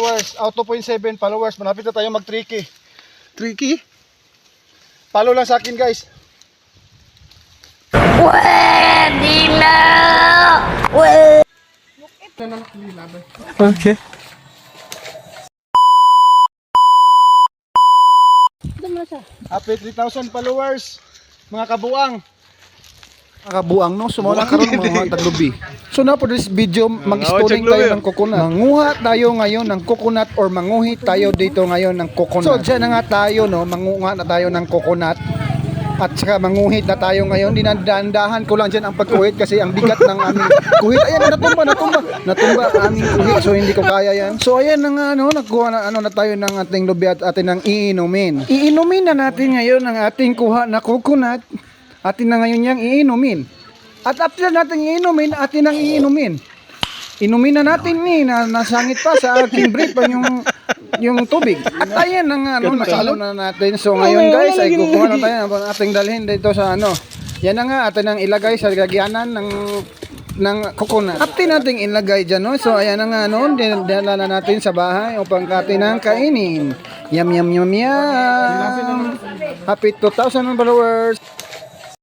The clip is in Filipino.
Followers, out 2.7 followers. Malapit na tayo mag 3K. 3K? Follow lang sa akin, guys. Pwede na! Okay. Happy 3,000 followers. Mga kabuang. Mga kabuang, no? Sumula karon mga taglubi. So na for this video, mag-storing tayo ng coconut. Manguha tayo ngayon ng coconut or manguhi tayo dito ngayon ng coconut. So dyan na nga tayo, no? Manguha na tayo ng coconut. At saka manguhit na tayo ngayon. Dinandahan ko lang dyan ang pagkuhit kasi ang bigat ng aming kuhit. Ayan, natumba ang aming kuhit. So hindi ko kaya yan. So ayan na nga, no? Nagkuha na tayo ng ating lubi at atin ng iinumin. Iinumin na natin ngayon ang ating kuha na coconut. Atin na ngayon yang iinumin. At after natin iinumin, atin ang iinumin. Inumin na natin ni na nasangit pa sa aking brief yung tubig. At ayan na nga, no, nasalo na natin. So ngayon guys, ay kukuha na tayo ng ating dalhin dito sa ano. Yan na nga, atin ang ilagay sa gagyanan ng coconut. Atin nating ilagay dyan, no. So ayan na nga, no, dinala na natin sa bahay upang atin ang kainin. Yum, yum, yum, yum. Happy 2,000 followers.